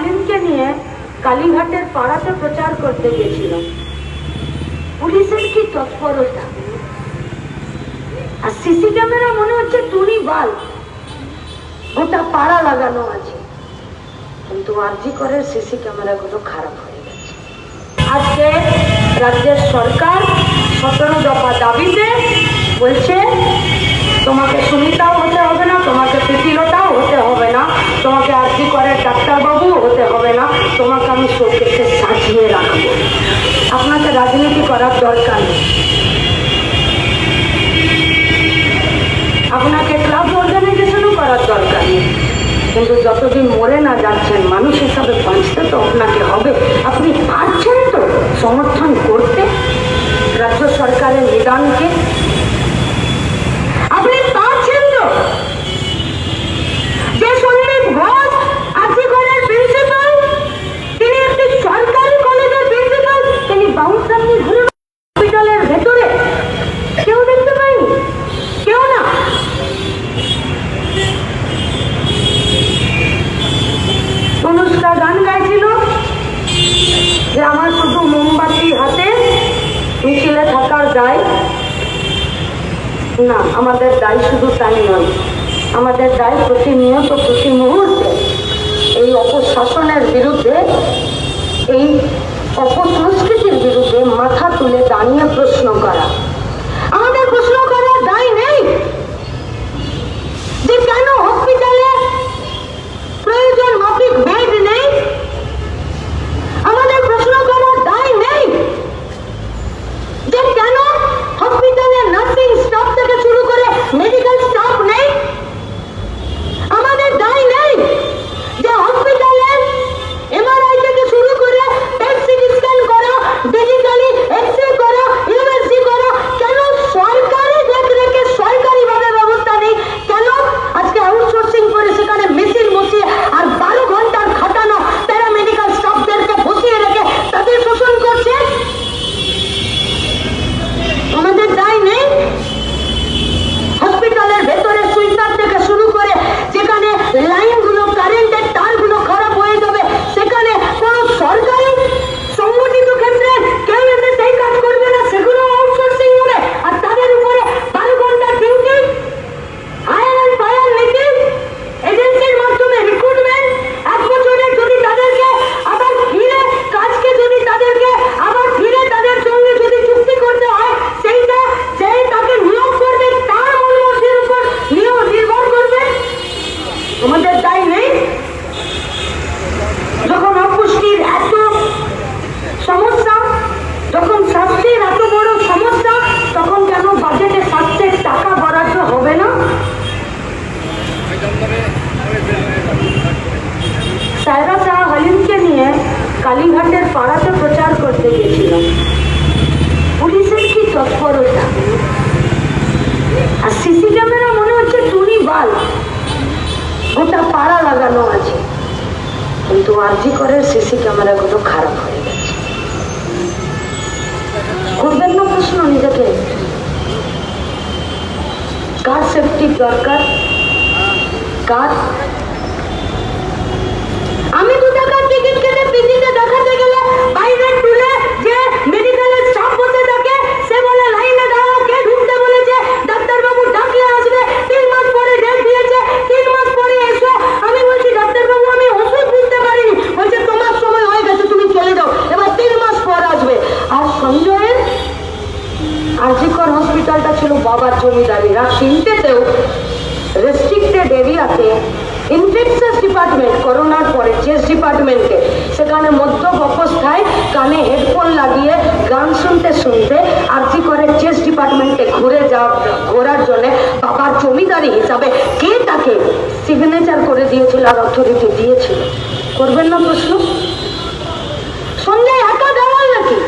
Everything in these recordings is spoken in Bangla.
হালিমকে নিয়ে কালীঘাটের পাড়াতে প্রচার করতে গেছিলাম। পুলিশের কি তৎপরতা, আর সিসি ক্যামেরা মনে হচ্ছে টুনি বাল, গোটা পাড়া লাগানো আছে, কিন্তু আরজি করে সিসি ক্যামেরা গুলো খারাপ হয়ে গেছে। আজকে রাজ্যের সরকার 17 দফা দাবিতে বলছে তোমাকে সুনিতাও হতে হবে না, তোমাকে প্রীতিলতাও হতে হবে না, তোমাকে আরজি করে ডাক্তারবাবু হতে হবে না, তোমাকে আমি শোকেসে সাজিয়ে রাখবো। আপনাকে রাজনীতি করার দরকার নেই, আপনাকে ক্লাব অর্গানাইজেশনও করার দরকার নেই, কিন্তু যতদিন মরে না যাচ্ছেন মানুষ হিসাবে বাঁচতে তো আপনাকে হবে। আপনি পারছেন তো সমর্থন করতে রাজ্য সরকারের নিদানকে? আপনি পারছেন তো যে সন্দীপ ঘোষ আরজি করের প্রিন্সিপাল, তিনি একটি সরকারি কলেজের প্রিন্সিপাল, তিনি বাউন্সার নিয়ে ঘুরে হসপিটালের ভেতরে, কেউ দেখতে পায়নি, কেউ না। অনুষ্কা গান গাইছিল যে আমার শুধু মোমবাতি হাতে মিছিলে থাকার দায় না, আমাদের দায় শুধু তাই নয়, আমাদের দায় প্রতিনিয়ত প্রতি মুহূর্তে এই অপশাসনের বিরুদ্ধে, এই অপসংস্কৃতির বিরুদ্ধে মাথা তুলে দাঁড়িয়ে প্রশ্ন করা। আমাদের প্রশ্ন করার দায় নেই যে কেন হসপিটালে প্রয়োজন মাফিক বেড নেই, আমাদের প্রশ্ন করার দায় নেই যে কেন হসপিটালে নার্সিং স্টাফ থেকে শুরু করে মেডিকেল স্টাফ নেই, আমাদের দায় নেই যে হসপিটালে এমআরআই থেকে শুরু করে পেট সিটি স্ক্যান করা, ডিজিটালি এক্সরে করা, ইউএসজি করা, কেন সরকারি দেখরেখে সরকারি ভাবে ব্যবস্থা নেই, কেন আজকে আউটসোর্সিং করে সেখানে মেশিন বসিয়ে আর 12 ঘন্টার খাটানো প্যারামেডিক্যাল স্টাফদেরকে বসিয়ে রেখে তাদের শোষণ করছে। আমাদের দায় নেই হসপিটালের ভেতরে সুইপার থেকে শুরু করে যেখানে লাইনগুলো, কারেন্টের তারগুলো খারাপ হয়ে যাবে, সেখানে কোন সরকারি সংগঠিত ক্ষেত্রে কেউ এসে সেই কাজ করবে না, সেগুলো আউটসোর্সিং হবে, আর তাদের উপরে 12 ঘন্টার ডিউটি, হায়ার অ্যান্ড ফায়ার নীতি, এজেন্সির মাধ্যমে রিক্রুটমেন্ট, 1 বছরে যদি তাদেরকে আবার ফিরে কাজকে, যদি তাদেরকে আবার ফিরে তাদের সঙ্গে যদি চুক্তি করতে হয়, সেইটা যে তাকে নিয়োগ করবে তার মনোমতির উপর নির্ভর করবে। আমাদের দায় নেই যখন অপুষ্টির এত সমস্যা, যখন স্বাস্থ্যের এত বড় সমস্যা, তখন কেন বাজেটে স্বাস্থ্যের টাকা বরাদ্দ হবে না? সায়রা শাহ হালিমকে নিয়ে কালীঘাটের পাড়াতে প্রচার করতে গেছিলাম। পুলিশের কি তৎপরতা, আর সিসি ক্যামেরা মনে হচ্ছে টুনি বাল, গোটা পাড়া লাগানো আছে, কিন্তু আরজি করে সিসি ক্যামেরা গুলো খারাপ হয়ে গেছে। করবেন না প্রশ্ন নিজেকে, কার সেফটি দরকার, কার? আমি 2 টাকার টিকিট কেটে পিজিতে দেখাতে গেলে বাইরে তুলে যে মেডিকেলের স্টাফ বসে থাকে, সে বলে লাইনে দাঁড়াও, কে ঢুকতে বলেছে, ডাক্তারবাবু ডাকলে আসবে, 3 মাস পরে ডেট দিয়েছে, 3 মাস পরে এসো। আমি বলছি ডাক্তারবাবু আমি ওষুধ বুঝতে পারিনি, বলছে তোমার সময় হয়ে গেছে, তুমি চলে যাও, এবার 3 মাস পর আসবে। আর সঞ্জয়ের আরজি কর হসপিটালটা ছিল বাবার জমিদারি, রাত 3টেতেও রেস্ট্রিক্টেড এরিয়াতে ইনফেকশাস ডিপার্টমেন্ট, করোনার পরে চেস্ট ডিপার্টমেন্টে, সেখানে মদ্যপ অবস্থায় কানে হেডফোন লাগিয়ে গান শুনতে শুনতে আরজি করে চেস্ট ডিপার্টমেন্টে ঘোরার জন্য বাবার জমিদারি হিসাবে কে তাকে সিগনেচার করে দিয়েছিল আর অথরিটি দিয়েছিল? করবেন না প্রশ্ন? সঞ্জয় একা দালাল নাকি?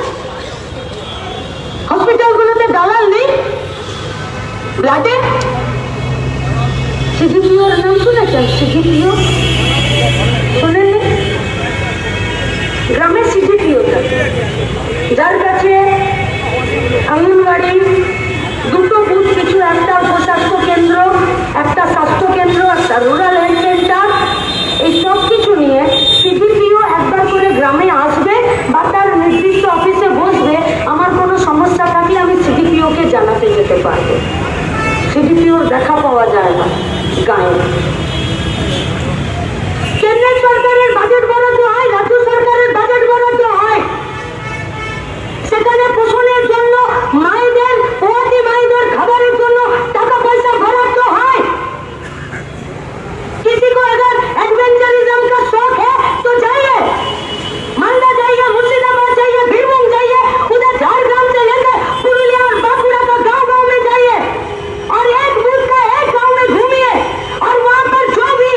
হসপিটালগুলোতে দালাল নেই? ব্লাডে সিজিপিওর নাম শুনেছেন? সিজিপিও শোনেননি? গ্রামে সিজিপিও থাকে, যার কাছে অঙ্গনবাড়ি, 2টো বুথ কিছু, একটা উপস্বাস্থ্য কেন্দ্র, একটা স্বাস্থ্য কেন্দ্র, একটা রুরাল হেলথ সেন্টার, এই সব কিছু নিয়ে সিজিপিও সিডিপিওকে জানাতে যেতে পারবে। সিডিপিওর দেখা পাওয়া যায় না গায়ে। কেন্দ্র সরকারের বাজেট বরাদ্দ হয়, রাজ্য সরকারের বাজেট বরাদ্দ হয়, সেখানে পোষণের জন্য মায়েদের, পোয়াতি মায়েদের খাবারের জন্য টাকা পয়সা বরাদ্দ হয়। किसी को अगर एडवेंचरिज्म का शौक है तो जाइए, मालदा जाइए, मुर्शिदाबाद जाइए, बीरभूम जाइए, उधर झारग्राम से लेकर पुरुलिया और बांकुड़ा का गांव-गांव में जाइए और एक बूथ का एक गांव में घूमिए और वहां पर जो भी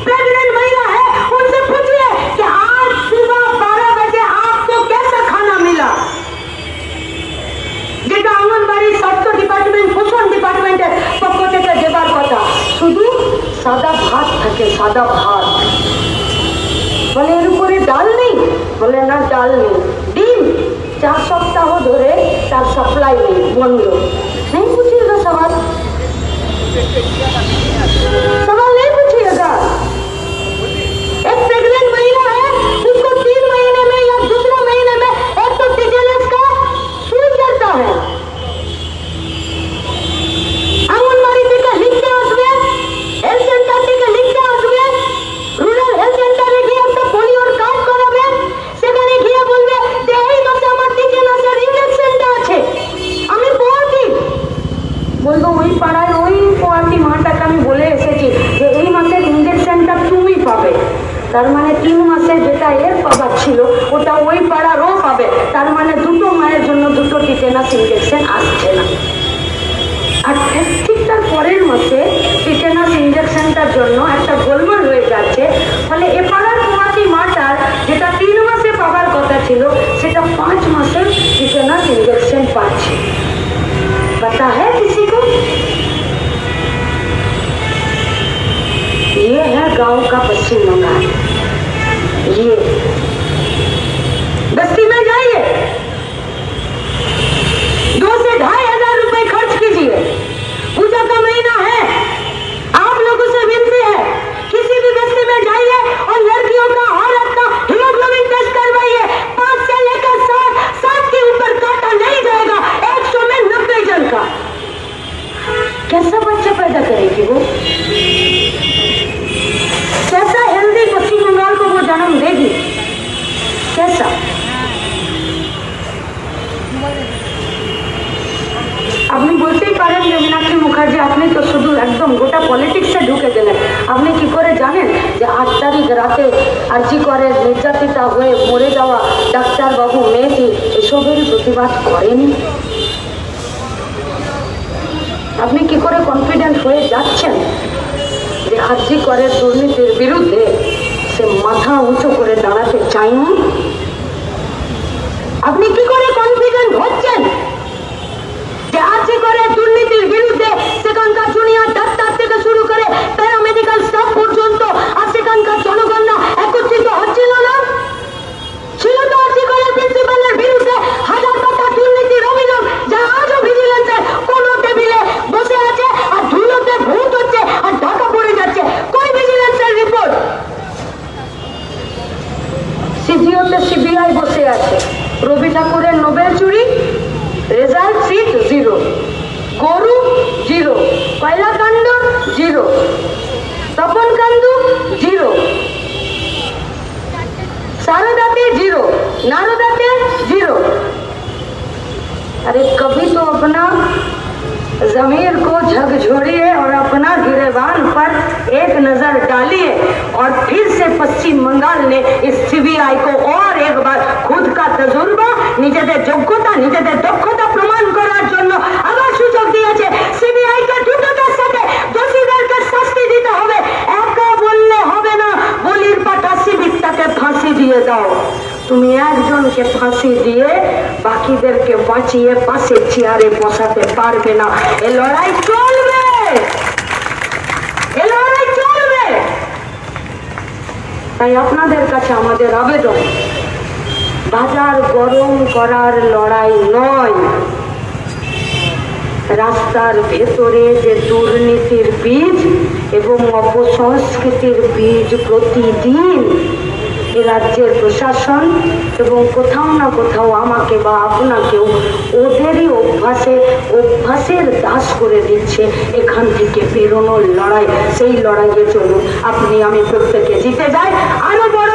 प्रेग्नेंट महिला है उनसे पूछिए कि आज सुबह 12 बजे आपको कैसा खाना मिला। যেটা অঙ্গনবাড়ি, স্বাস্থ্য ডিপার্টমেন্ট, পোষণ ডিপার্টমেন্টের পক্ষ থেকে দেবার কথা, শুধু সাদা ভাত থাকে, সাদা ভাত। বলে এর উপরে ডাল নেই, বলে না ডাল নেই। ডিম 4 সপ্তাহ ধরে তার সাপ্লাই নেই, বন্ধ। नहीं पूछिएगा सवाल, सवाल नहीं पूछिएगा। एक प्रेग्नेंट महिला है, उसको 3 महीने में या दूसरा महीने में एक तो टीटेनस का सुई चलता है। आंगनबाड़ी থেকে লিখতে আসবে, হেলথ সেন্টার থেকে লিখতে আসবে, রুরাল হেলথ সেন্টারে গিয়ে একটা পোলিওর কার্ড করাবে, সেখানে গিয়ে বলবে যে এই মাসে আমার টিটেনাসের ইনজেকশনটা আছে, আমি পোয়াতি। বলবো ওই পাড়ায় ওই পোয়াতি মাটাকে আমি বলে এসেছি যে এই মাসের ইনজেকশনটা তুমি পাবে। তার মানে 3 মাসে যেটা এর পাবার ছিল ওটা ওই পাড়ারও পাবে। তার মানে দুটো মায়ের জন্য দুটো টিটেনাস ইনজেকশন আসছে না। আর ঠিক তার পরের মাসে টিটেনাস ইনজেকশনটার জন্য একটা গোলমাল হয়ে যাচ্ছে। ফলে এ পাড়ার পোয়াতি মাটার যেটা 3 মাসে পাবার কথা ছিল সেটা 5 মাসের টিটেনাস ইনজেকশন পাচ্ছে। पता है किसी को? ये है गांव का पश्चिम बंगाल। ये बस्ती में जाइए, 2 से 2,500 रुपए खर्च कीजिए। पूजा का महीना है, आप लोगों से विनती है किसी भी बस्ती में जाइए और लड़कियों का और अपना हीमोग्लोबिन टेस्ट करवाइए। 5 से लेकर 7 के ऊपर काटा नहीं जाएगा, 100 में 90 जन का। कैसा बच्चा पैदा करेगी वो? कैसा हेल्दी पश्चिम बंगाल को वो जन्म देगी? कैसा? আপনি বলতেই পারেন যে মীনাক্ষী মুখার্জি আপনি তো শুধু একদম গোটা পলিটিক্সে ঢুকে গেলেন। আপনি কি করে জানেন যে 8 তারিখ রাতে আরজি করে নির্যাতিতা হয়ে মরে যাওয়া ডাক্তারবাবু মেয়েটি এসবের প্রতিবাদ করেনি? আপনি কি করে কনফিডেন্ট হয়ে যাচ্ছেন যে আরজি করে দুর্নীতির বিরুদ্ধে সে মাথা উঁচু করে দাঁড়াতে চায়নি? আপনি কি করে কনফিডেন্ট হচ্ছেন যে আরজি করে দুর্নীতির বিরুদ্ধে সেখানকার জুনিয়র ডাক্তার থেকে শুরু করে প্যারামেডিক্যাল স্টাফ পর্যন্ত আর সেখানকার জনগণ না একত্রিত হচ্ছিল না? ছিল তো আরজি করে প্রিন্সিপালের বিরুদ্ধে হাজার পাতা দুর্নীতির অভিযোগ, যা আজও ভিজিলেন্সের কোনো টেবিলে বসে আছে আর ধুলোতে ভূত হচ্ছে আর ঢাকা পড়ে যাচ্ছে। কই ভিজিলেন্সের রিপোর্ট? সিজিওতে সিবিআই বসে আছে। রবি ঠাকুরের নোবেল চুরি, রেজাল্ট সিট 0, গরু 0, কয়লা কাণ্ড 0, তপন কান্দু 0, शारदाते 0, नारदाते 0। अरे कभी तो अपना जमीर को झकझोरिए और अपना गिरेबान पर एक नजर डालिए और फिर से पश्चिम बंगाल ने इस सीबीआई को और एक बार खुद का तजुर्बा, নিজেদের যোগ্যতা, নিজেদের দক্ষতা প্রমাণ করার জন্য আবার সুযোগ দিয়েছে। সিবিআই কে দ্রুততার সাথে দোষীদেরকে শাস্তি দিতে হবে। একা বললে হবে না, বলির পাঠা সিবিকটাকে ফাঁসি দিয়ে দাও। তুমি একজনকে ফাঁসি দিয়ে বাকিদেরকে বাঁচিয়ে পাশে চেয়ারে বসাতে পারবে না। এ লড়াই চলবে, এ লড়াই চলবে। তাই আপনাদের কাছে আমাদের আবেদন, বাজার গরম করার লড়াই নয়, রাস্তার ভেতরে যে দুর্নীতির বীজ এবং অপসংস্কৃতির বীজ প্রতিদিন এ রাজ্যের প্রশাসন এবং কোথাও না কোথাও আমাকে বা আপনাকেও ওদেরই অভ্যাসের দাস করে দিচ্ছে। এখান থেকে বেরোনোর লড়াই, সেই লড়াইয়ে চলুন। আপনি আমি প্রত্যেকে জিতে যাই, আরো বড়